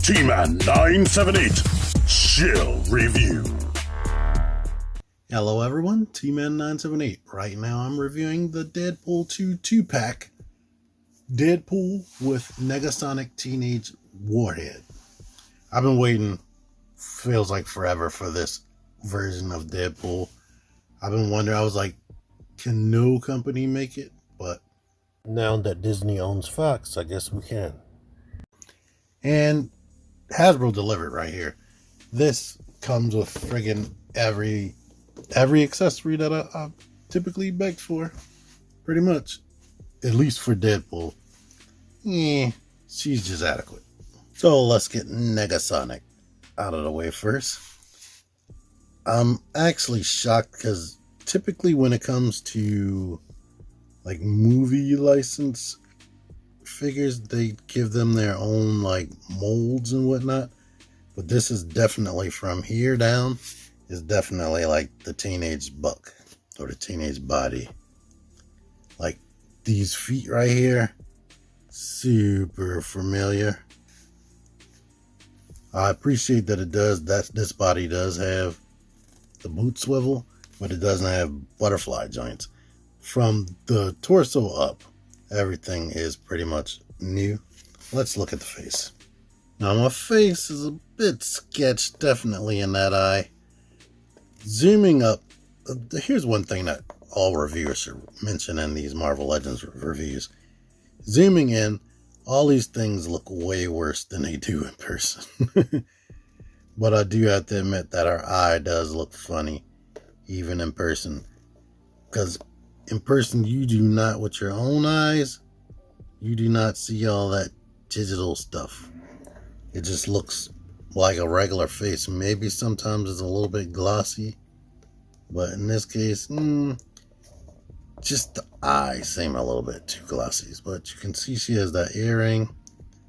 T-Man 978 Chill Review. Hello everyone, T-Man 978. Right now I'm reviewing the Deadpool 2 2-pack. Deadpool with Negasonic Teenage Warhead. I've been waiting, feels like forever, for this version of Deadpool. I've been wondering, I was like, can no company make it? But now that Disney owns Fox, I guess we can. And Hasbro delivered right here. This comes with friggin' every accessory that I typically beg for, pretty much, at least for Deadpool. She's just adequate. So let's get Negasonic out of the way first. I'm actually shocked because typically when it comes to like movie license figures, they give them their own like molds and whatnot, but this is definitely, from here down, is definitely like the teenage buck or the teenage body. Like these feet right here, super familiar. I appreciate that this body does have the boot swivel, but it doesn't have butterfly joints. From the torso up, everything is pretty much new. Let's look at the face. Now my face is a bit sketched, definitely in that eye. Zooming up, here's one thing that all reviewers should mention in these Marvel Legends reviews. Zooming in, all these things look way worse than they do in person. But I do have to admit that our eye does look funny, even in person. Because in person, you do not, with your own eyes, you do not see all that digital stuff. It just looks like a regular face. Maybe sometimes it's a little bit glossy, but in this case, just the eyes seem a little bit too glossy. But you can see she has that earring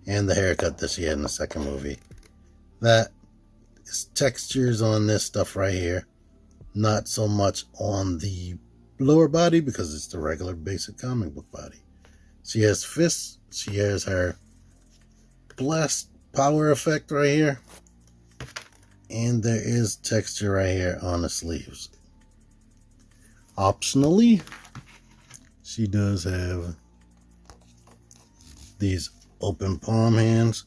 and the haircut that she had in the second movie. That is textures on this stuff right here, not so much on the lower body because it's the regular basic comic book body. She has fists. She has her blast power effect right here, and there is texture right here on the sleeves. Optionally, she does have these open palm hands,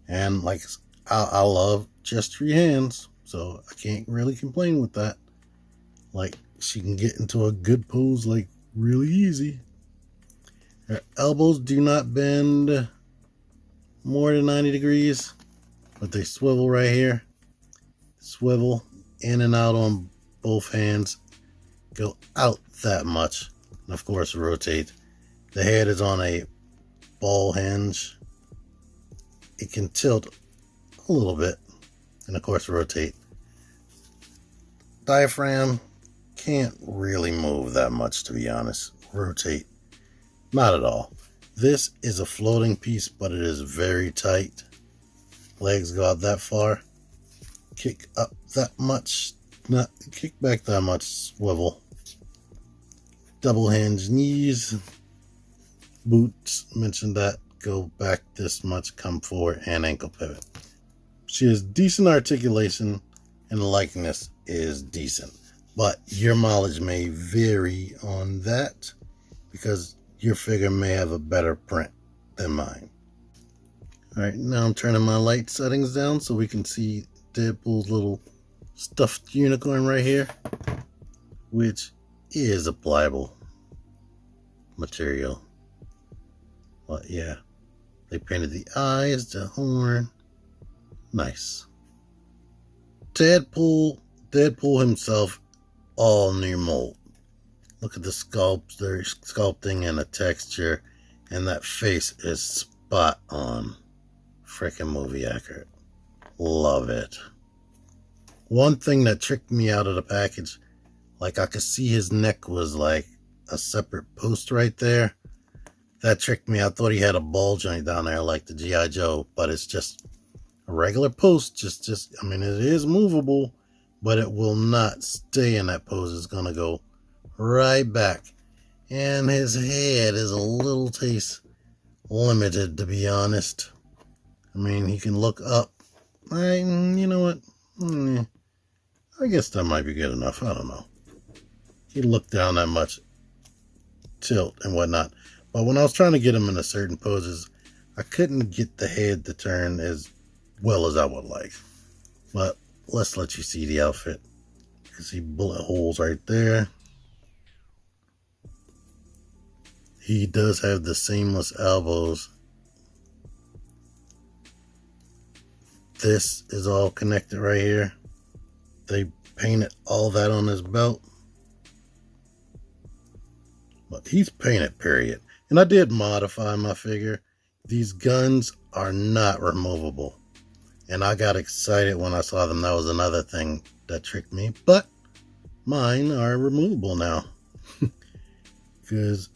and like I love gestury hands, so I can't really complain with that. Like, she can get into a good pose like really easy. Her elbows do not bend more than 90 degrees, but they swivel right here. Swivel in and out on both hands. Go out that much. And of course rotate. The head is on a ball hinge. It can tilt a little bit. And of course rotate. Diaphragm can't really move that much, to be honest. Rotate. Not at all. This is a floating piece, but it is very tight. Legs go out that far. Kick up that much. Not kick back that much. Swivel. Double hinge knees. Boots, mentioned that. Go back this much, come forward, and ankle pivot. She has decent articulation, and the likeness is decent. But your mileage may vary on that, because your figure may have a better print than mine. Alright, now I'm turning my light settings down so we can see Deadpool's little stuffed unicorn right here, which is a pliable material. But yeah, they painted the eyes, the horn. Nice. Deadpool himself, all new mold. Look at the sculpting and the texture, and that face is spot on. Freaking movie accurate. Love it. One thing that tricked me out of the package, like I could see his neck was like a separate post right there. That tricked me. I thought he had a ball joint down there like the G.I. Joe, but it's just a regular post. I mean, it is movable, but it will not stay in that pose. It's going to go right back. And his head is a little taste limited, to be honest. I mean, he can look up. You know what? I guess that might be good enough. I don't know. He looked down that much, tilt and whatnot. But when I was trying to get him into certain poses, I couldn't get the head to turn as well as I would like. But let's let you see the outfit. You can see bullet holes right there. He does have the seamless elbows. This is all connected right here. They painted all that on his belt. But he's painted, period. And I did modify my figure. These guns are not removable. And I got excited when I saw them. That was another thing that tricked me. But mine are removable now. Because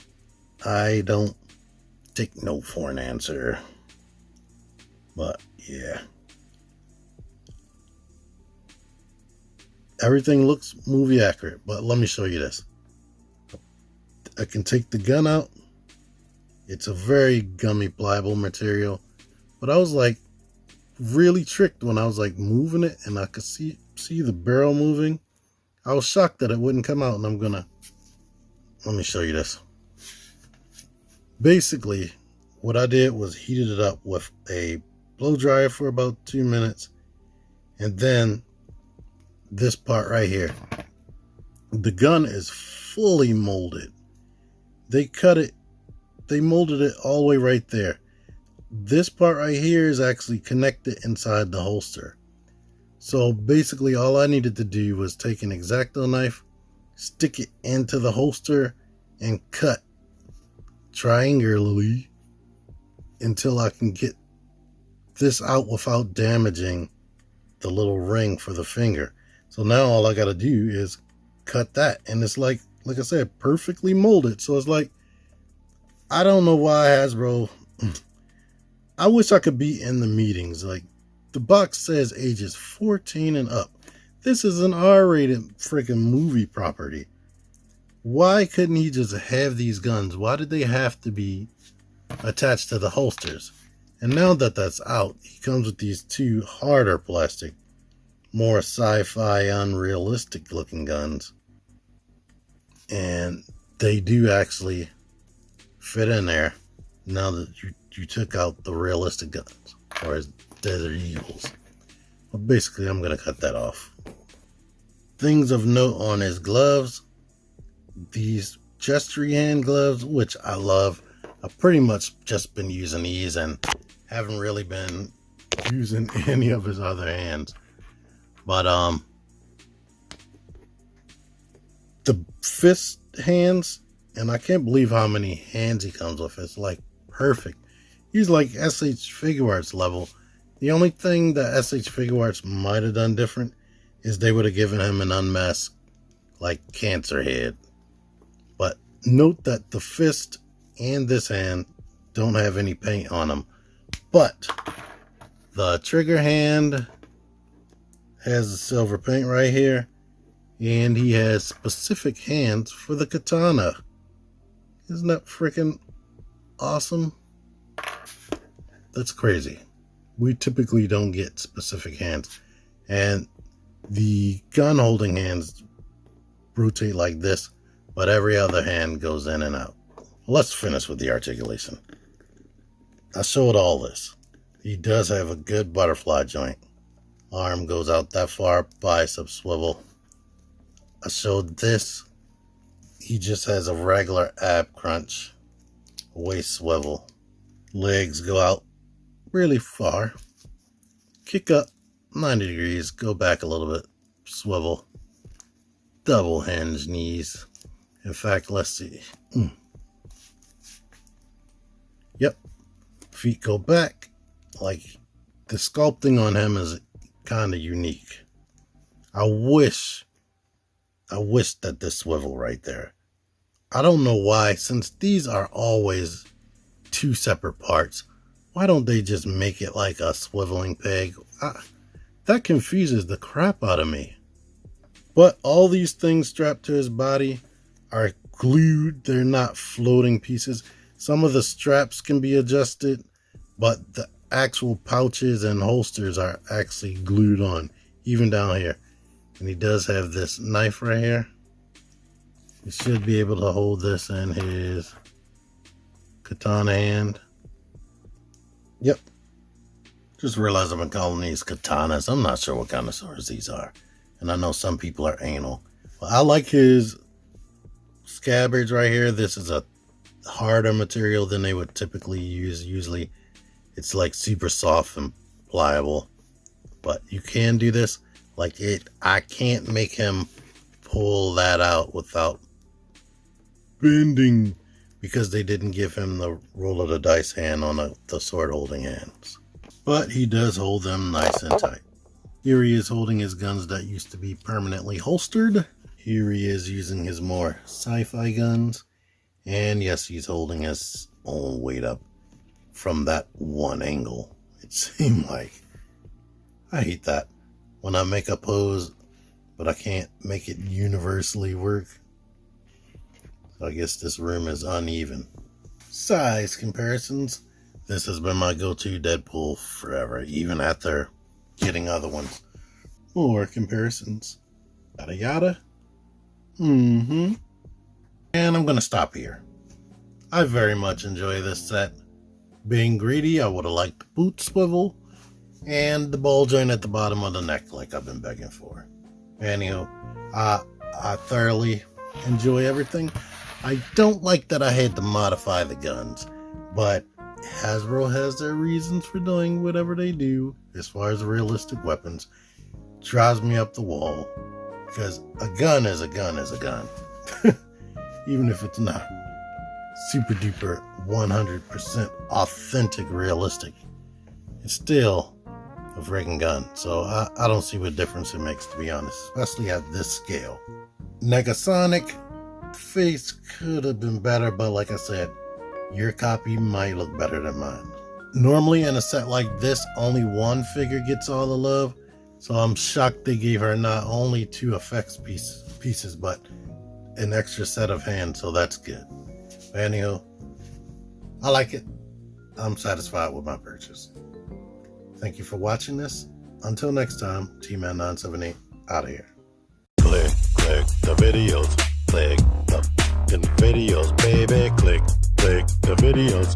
I don't take no for an answer. But yeah. Everything looks movie accurate. But let me show you this. I can take the gun out. It's a very gummy, pliable material. But I was like really tricked when I was like moving it and I could see the barrel moving. I was shocked that it wouldn't come out, and let me show you this. Basically, what I did was heated it up with a blow dryer for about 2 minutes. And then this part right here. The gun is fully molded. They cut it, they molded it all the way right there. This part right here is actually connected inside the holster. So basically all I needed to do was take an X-Acto knife, stick it into the holster, and cut triangularly until I can get this out without damaging the little ring for the finger. So now all I gotta do is cut that, and it's like I said, perfectly molded. So it's like, I don't know why Hasbro, I wish I could be in the meetings. Like, the box says ages 14 and up. This is an R-rated freaking movie property. Why couldn't he just have these guns? Why did they have to be attached to the holsters? And now that that's out, he comes with these two harder plastic, more sci-fi, unrealistic looking guns. And they do actually fit in there now that you took out the realistic guns, or as Desert Eagles. But basically, I'm going to cut that off. Things of note on his gloves. These gestury hand gloves, which I love. I've pretty much just been using these and haven't really been using any of his other hands. But the fist hands, and I can't believe how many hands he comes with. It's like perfect. He's like SH Figure Arts level. The only thing that SH Figure Arts might have done different is they would have given him an unmasked, like, cancer head. But note that the fist and this hand don't have any paint on them. But the trigger hand has the silver paint right here. And he has specific hands for the katana. Isn't that freaking awesome? That's crazy. We typically don't get specific hands. And the gun holding hands rotate like this, but every other hand goes in and out. Let's finish with the articulation. I showed all this. He does have a good butterfly joint. Arm goes out that far, bicep swivel. I showed this. He just has a regular ab crunch, waist swivel. Legs go out really far. Kick up 90 degrees, go back a little bit, swivel. Double hinge knees. In fact, let's see. Yep. Feet go back. Like, the sculpting on him is kind of unique. I wish that this swivel right there. I don't know why, since these are always two separate parts, why don't they just make it like a swiveling peg? That confuses the crap out of me. But all these things strapped to his body are glued. They're not floating pieces. Some of the straps can be adjusted, but the actual pouches and holsters are actually glued on, even down here. And he does have this knife right here. He should be able to hold this in his katana hand. Yep. Just realized I've been calling these katanas. I'm not sure what kind of swords these are. And I know some people are anal. But I like his scabbards right here. This is a harder material than they would typically use. Usually it's like super soft and pliable. But you can do this. Like it, I can't make him pull that out without bending, because they didn't give him the roll of the dice hand on the sword holding hands. But he does hold them nice and tight. Here he is holding his guns that used to be permanently holstered. Here he is using his more sci-fi guns. And yes, he's holding his own weight up from that one angle. It seemed like. I hate that. When I make a pose, but I can't make it universally work. So I guess this room is uneven. Size comparisons. This has been my go-to Deadpool forever, even after getting other ones. More comparisons. Yada yada. And I'm going to stop here. I very much enjoy this set. Being greedy, I would have liked the boot swivel and the ball joint at the bottom of the neck like I've been begging for. Anywho, I thoroughly enjoy everything. I don't like that I had to modify the guns, but Hasbro has their reasons for doing whatever they do as far as realistic weapons. Drives me up the wall, because a gun is a gun is a gun. Even if it's not super duper 100% authentic realistic, it's still a friggin' gun. So I don't see what difference it makes, to be honest, especially at this scale. Negasonic face could have been better, but like I said, your copy might look better than mine. Normally in a set like this, only one figure gets all the love, so I'm shocked they gave her not only 2 effects pieces, but an extra set of hands, so that's good. But anyhow, I like it. I'm satisfied with my purchase. Thank you for watching this. Until next time, T-Man978 out of here. Click the videos. Click the videos, baby. Click the videos.